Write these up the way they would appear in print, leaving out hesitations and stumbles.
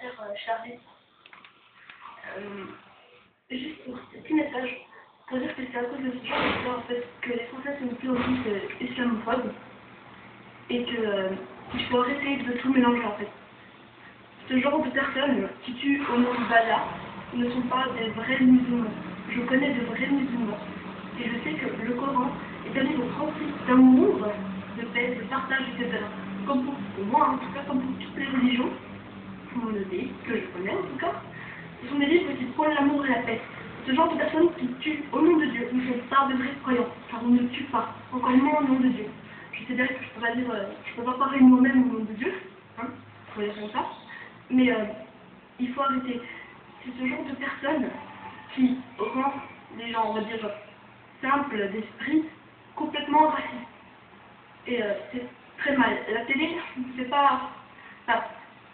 chère Charlie. Juste pour ce petit message, pour dire que c'est à cause de ce genre d'histoire en fait que les Français sont de plus en plus islamophobes et que il faut arrêter de tout mélanger en fait. Ce genre de personnes qui tuent au nom d'Allah ne sont pas des vrais musulmans. Je connais de vrais musulmans et je sais que le Coran établit le principe d'amour, de paix, de partage, etc. Comme pour moi, en tout cas, comme pour toutes les religions monothéistes que je connais en tout cas, ce sont des livres qui prônent l'amour et la paix. Ce genre de personnes qui tuent au nom de Dieu ne sont pas de vrais croyants, car on ne tue pas, encore moins au nom de Dieu. Je sais bien que je peux pas parler de moi-même au nom de Dieu, hein, pour dire comme ça, mais il faut arrêter. C'est ce genre de personnes qui rend les gens, on va dire, simples d'esprit, complètement racistes. Et c'est très mal. La télé, c'est pas... Enfin,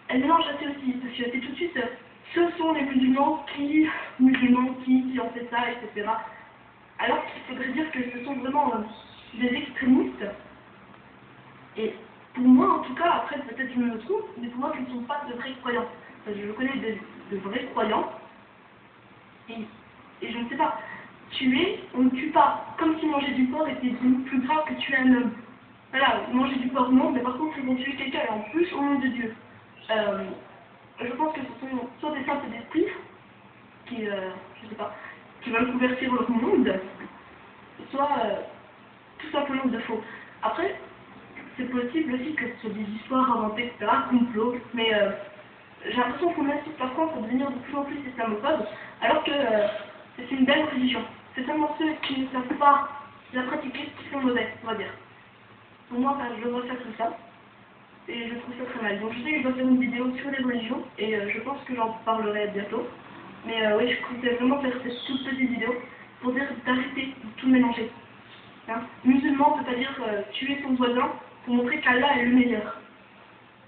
elle mélange assez aussi, parce que c'est tout de suite, ce sont les musulmans qui ont fait ça, etc. Alors qu'il faudrait dire que ce sont vraiment des extrémistes. Et pour moi, en tout cas, après peut-être je me trompe, mais pour moi, ce ne sont pas de vrais croyants. Parce que je connais de vrais croyants, et je ne sais pas, tuer, on ne tue pas. Comme si manger du porc était plus grave que tuer un homme. Voilà, manger du porc non, mais par contre, ils vont tuer quelqu'un, et en plus, au nom de Dieu. Je pense que ce sont soit des simples d'esprit, qui, je sais pas, qui veulent convertir leur monde, soit tout simplement de faux. Après, c'est possible aussi que ce soit des histoires inventées, etc., complot, mais j'ai l'impression qu'on incite la France à devenir de plus en plus islamophobe, alors que c'est une belle religion. C'est seulement ceux qui ne savent pas la pratiquer qui sont mauvais, on va dire. Pour moi, je le vois ça comme ça, et je trouve ça très mal. Donc je sais que je dois faire une vidéo sur les religions, et je pense que j'en parlerai bientôt. Mais oui, je comptais vraiment faire cette toute petite vidéo pour dire d'arrêter de tout mélanger. Hein? Musulman ne peut pas dire tuer son voisin pour montrer qu'Allah est le meilleur.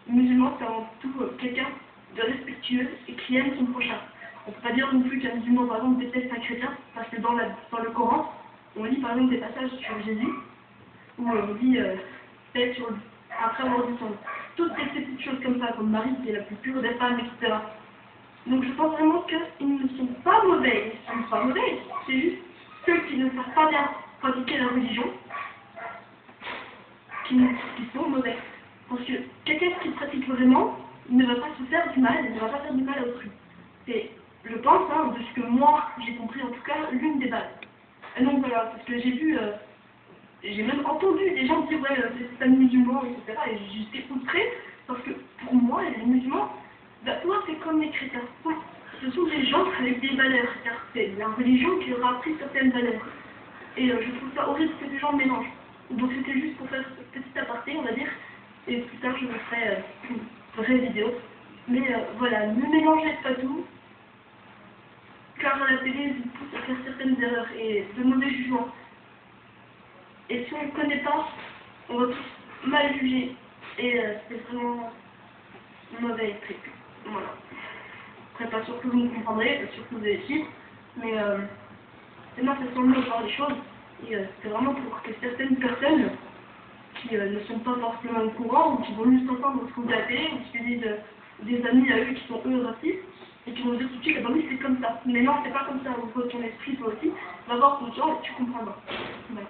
Musulman, c'est avant tout quelqu'un de respectueux et qui aime son prochain. On ne peut pas dire non plus qu'un musulman, par exemple, déteste un chrétien, parce que dans le Coran, on lit par exemple des passages sur Jésus, où on dit paix sur lui, après avoir dit son nom. Toutes ces petites choses comme ça, comme Marie qui est la plus pure des femmes, etc. Donc je pense vraiment qu'ils ne sont pas mauvais. Ils ne sont pas mauvais, c'est juste ceux qui ne savent pas bien pratiquer la religion qui sont mauvais. Parce que quelqu'un qui pratique vraiment ne va pas se faire du mal, il ne va pas faire du mal à autrui. C'est, je pense, hein, de ce que moi j'ai compris en tout cas, l'une des bases. Et donc voilà, parce que j'ai vu, j'ai même entendu des gens dire ouais, c'est un musulman, etc. Et j'étais outrée parce que pour moi, les musulmans, bah, toi c'est comme les chrétiens. Ce sont des gens avec des valeurs, car c'est la religion qui leur a appris certaines valeurs. Et je trouve ça horrible que les gens mélangent. Donc c'était juste pour faire ce petit aparté, on va dire. Et plus tard, je me ferai une vraie vidéo. Mais voilà, ne mélangez pas tout. Car la télé vous pousse à faire certaines erreurs et de mauvais jugements. Et si on ne connaît pas, on va tous mal juger. Et c'est vraiment mauvais truc. Voilà. Après, pas sûr que vous me comprendrez, pas sûr que vous allez suivre. Mais c'est ma façon de voir les choses. Et c'est vraiment pour que certaines personnes qui ne sont pas forcément au courant, ou qui vont juste entendre ce qu'on dit à la télé, ou qui disent des amis à eux qui sont eux racistes, et qui vont dire tout de suite, ah ben oui, c'est comme ça. Mais non, c'est pas comme ça, ouvre ton esprit toi aussi, va voir ton genre et tu comprendras. Voilà.